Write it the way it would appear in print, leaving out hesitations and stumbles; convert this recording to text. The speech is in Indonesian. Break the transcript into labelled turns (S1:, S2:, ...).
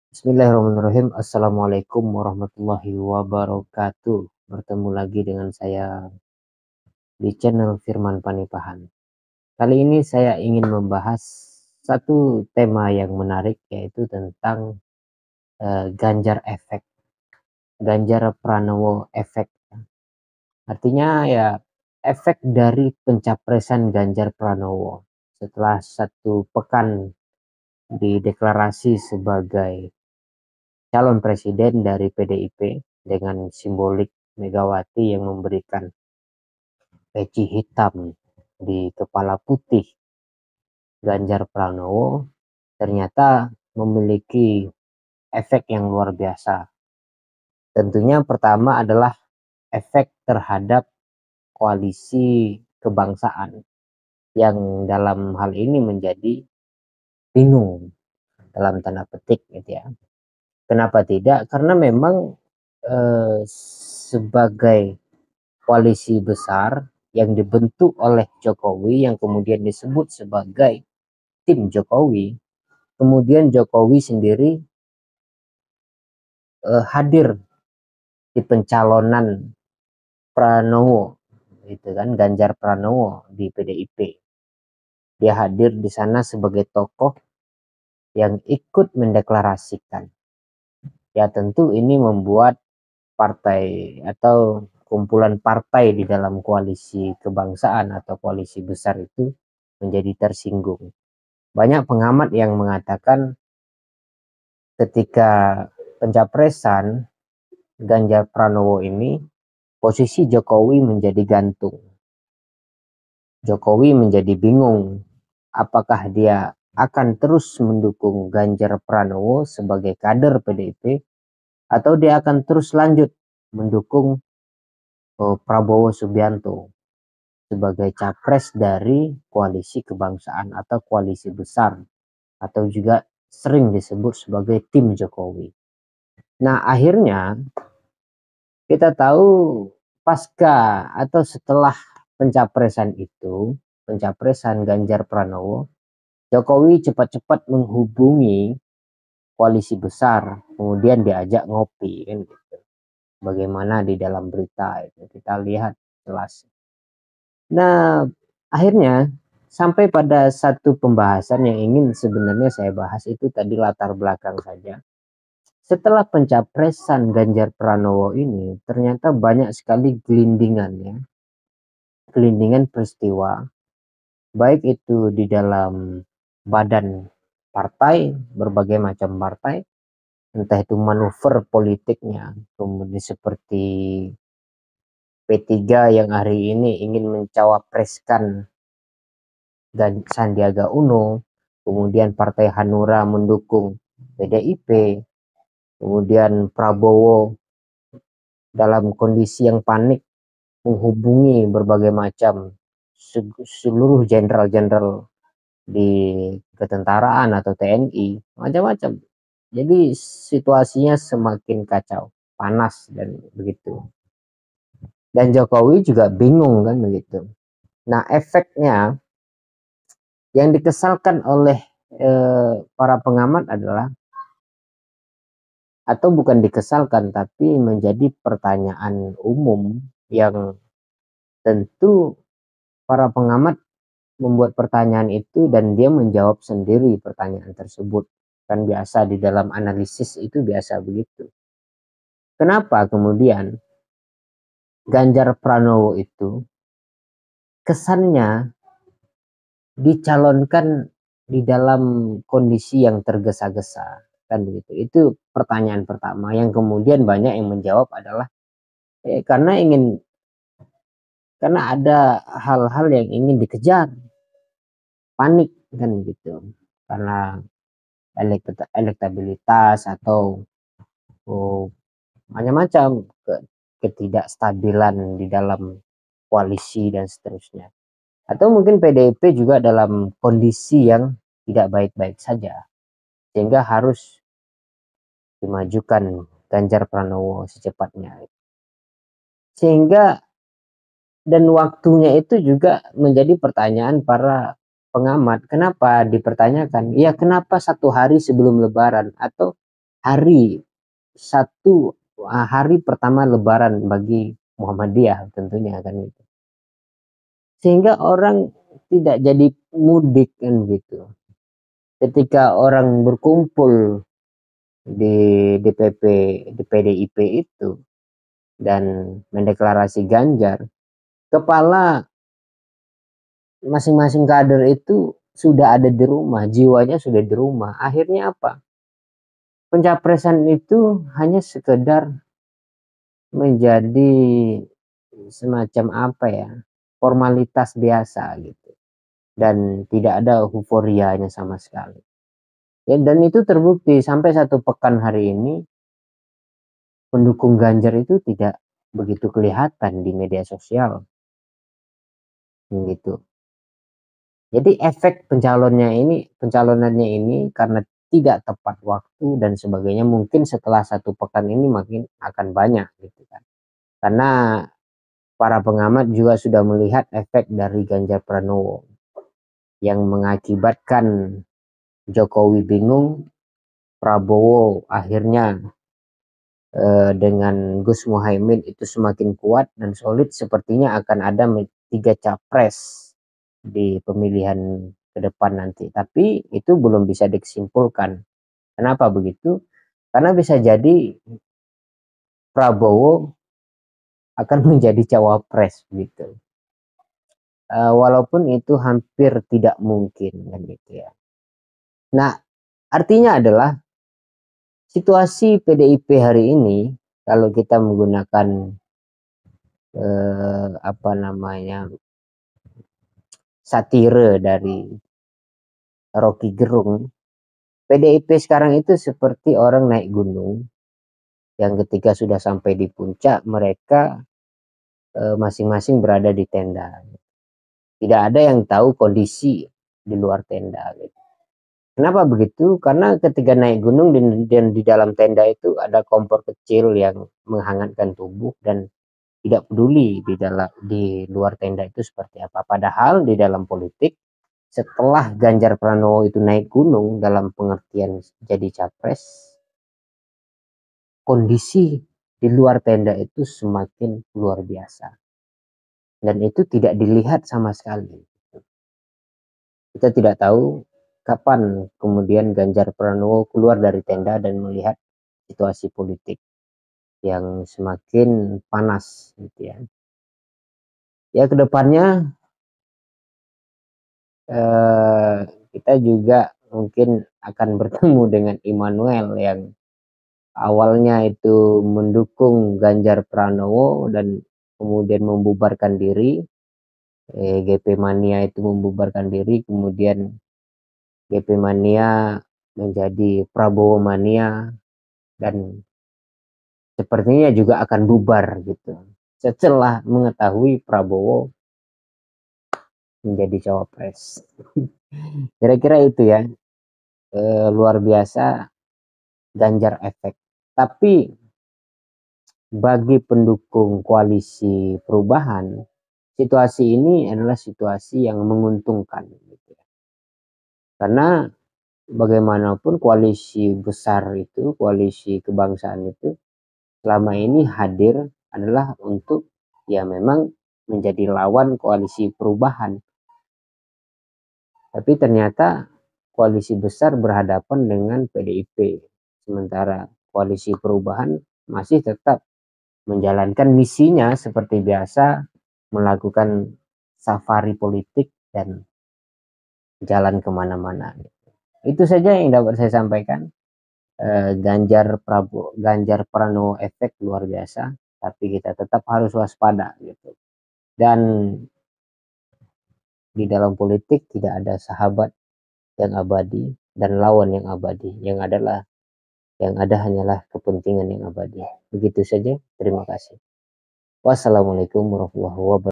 S1: Bismillahirrahmanirrahim. Assalamualaikum warahmatullahi wabarakatuh. Bertemu lagi dengan saya di channel Firman Panipahan. Kali ini saya ingin membahas satu tema yang menarik, yaitu tentang Ganjar efek, Ganjar Pranowo efek. Artinya ya, efek dari pencapresan Ganjar Pranowo setelah satu pekan dideklarasi sebagai calon presiden dari PDIP dengan simbolik Megawati yang memberikan peci hitam di kepala putih Ganjar Pranowo ternyata memiliki efek yang luar biasa. Tentunya pertama adalah efek terhadap koalisi kebangsaan yang dalam hal ini menjadi bingung dalam tanda petik gitu ya. Kenapa tidak? Karena memang sebagai koalisi besar yang dibentuk oleh Jokowi yang kemudian disebut sebagai tim Jokowi, kemudian Jokowi sendiri hadir di pencalonan Pranowo, gitu kan, Ganjar Pranowo di PDIP. Dia hadir di sana sebagai tokoh yang ikut mendeklarasikan. Ya tentu ini membuat partai atau kumpulan partai di dalam koalisi kebangsaan atau koalisi besar itu menjadi tersinggung. Banyak pengamat yang mengatakan ketika pencapresan Ganjar Pranowo ini, posisi Jokowi menjadi gantung. Jokowi menjadi bingung apakah dia akan terus mendukung Ganjar Pranowo sebagai kader PDIP atau dia akan terus lanjut mendukung Prabowo Subianto sebagai capres dari koalisi kebangsaan atau koalisi besar atau juga sering disebut sebagai tim Jokowi. Nah, akhirnya kita tahu pasca atau setelah pencapresan itu, pencapresan Ganjar Pranowo, Jokowi cepat-cepat menghubungi koalisi besar, kemudian diajak ngopi kan gitu. Bagaimana di dalam berita itu kita lihat jelas. Nah, akhirnya sampai pada satu pembahasan yang ingin sebenarnya saya bahas itu tadi latar belakang saja. Setelah pencapresan Ganjar Pranowo ini, ternyata banyak sekali gelindingan peristiwa, baik itu di dalam badan partai, berbagai macam partai, entah itu manuver politiknya, kemudian seperti P3 yang hari ini ingin mencawapreskan dan Sandiaga Uno, kemudian Partai Hanura mendukung PDIP, kemudian Prabowo dalam kondisi yang panik menghubungi berbagai macam seluruh jenderal-jenderal di ketentaraan atau TNI, macam-macam. Jadi situasinya semakin kacau, panas dan begitu. Dan Jokowi juga bingung kan begitu. Nah, efeknya yang dikesalkan oleh para pengamat adalah, atau bukan dikesalkan tapi menjadi pertanyaan umum yang tentu para pengamat membuat pertanyaan itu dan dia menjawab sendiri pertanyaan tersebut. Kan biasa di dalam analisis itu biasa begitu. Kenapa kemudian Ganjar Pranowo itu kesannya dicalonkan di dalam kondisi yang tergesa-gesa kan begitu. Itu pertanyaan pertama yang kemudian banyak yang menjawab adalah karena ada hal-hal yang ingin dikejar, panik kan gitu, karena elektabilitas atau macam-macam ketidakstabilan di dalam koalisi dan seterusnya, atau mungkin PDIP juga dalam kondisi yang tidak baik-baik saja sehingga harus dimajukan Ganjar Pranowo secepatnya, sehingga dan waktunya itu juga menjadi pertanyaan para pengamat. Kenapa dipertanyakan? Ya kenapa satu hari sebelum Lebaran atau hari satu hari pertama Lebaran bagi Muhammadiyah tentunya kan gitu. Sehingga orang tidak jadi mudik kan gitu. Ketika orang berkumpul di DPP di PDIP itu dan mendeklarasi Ganjar, kepala masing-masing kader itu sudah ada di rumah, jiwanya sudah di rumah. Akhirnya apa? Pencapresan itu hanya sekedar menjadi semacam apa ya, formalitas biasa gitu. Dan tidak ada euforianya sama sekali. Ya, dan itu terbukti sampai 1 pekan hari ini pendukung Ganjar itu tidak begitu kelihatan di media sosial gitu. Jadi efek pencalonannya ini karena tidak tepat waktu dan sebagainya mungkin setelah 1 pekan ini makin akan banyak gitu kan. Karena para pengamat juga sudah melihat efek dari Ganjar Pranowo yang mengakibatkan Jokowi bingung, Prabowo akhirnya dengan Gus Muhaimin itu semakin kuat dan solid, sepertinya akan ada 3 capres di pemilihan ke depan nanti. Tapi itu belum bisa disimpulkan. Kenapa begitu? Karena bisa jadi Prabowo akan menjadi cawapres gitu. Walaupun itu hampir tidak mungkin kan gitu ya. Nah, artinya adalah situasi PDIP hari ini kalau kita menggunakan apa namanya, satire dari Rocky Gerung, PDIP sekarang itu seperti orang naik gunung yang ketika sudah sampai di puncak mereka masing-masing berada di tenda. Tidak ada yang tahu kondisi di luar tenda gitu. Kenapa begitu? Karena ketika naik gunung dan di dalam tenda itu ada kompor kecil yang menghangatkan tubuh dan tidak peduli di luar tenda itu seperti apa. Padahal di dalam politik setelah Ganjar Pranowo itu naik gunung dalam pengertian jadi capres, kondisi di luar tenda itu semakin luar biasa. Dan itu tidak dilihat sama sekali. Kita tidak tahu kapan kemudian Ganjar Pranowo keluar dari tenda dan melihat situasi politik yang semakin panas gitu ya. Ya kedepannya kita juga mungkin akan bertemu dengan Immanuel yang awalnya itu mendukung Ganjar Pranowo dan kemudian membubarkan diri, GP Mania itu membubarkan diri, kemudian GP Mania menjadi Prabowo Mania dan sepertinya juga akan bubar gitu setelah mengetahui Prabowo menjadi cawapres. Kira-kira itu ya, luar biasa Ganjar efek. Tapi bagi pendukung koalisi perubahan, situasi ini adalah situasi yang menguntungkan gitu ya. Karena bagaimanapun koalisi besar itu, koalisi kebangsaan itu selama ini hadir adalah untuk ya memang menjadi lawan koalisi perubahan. Tapi ternyata koalisi besar berhadapan dengan PDIP. Sementara koalisi perubahan masih tetap menjalankan misinya seperti biasa, melakukan safari politik dan jalan kemana-mana. Itu saja yang dapat saya sampaikan. Ganjar Pranowo efek luar biasa, tapi kita tetap harus waspada gitu. Dan di dalam politik tidak ada sahabat yang abadi dan lawan yang abadi. Yang ada hanyalah kepentingan yang abadi. Begitu saja. Terima kasih. Wassalamualaikum warahmatullahi wabarakatuh.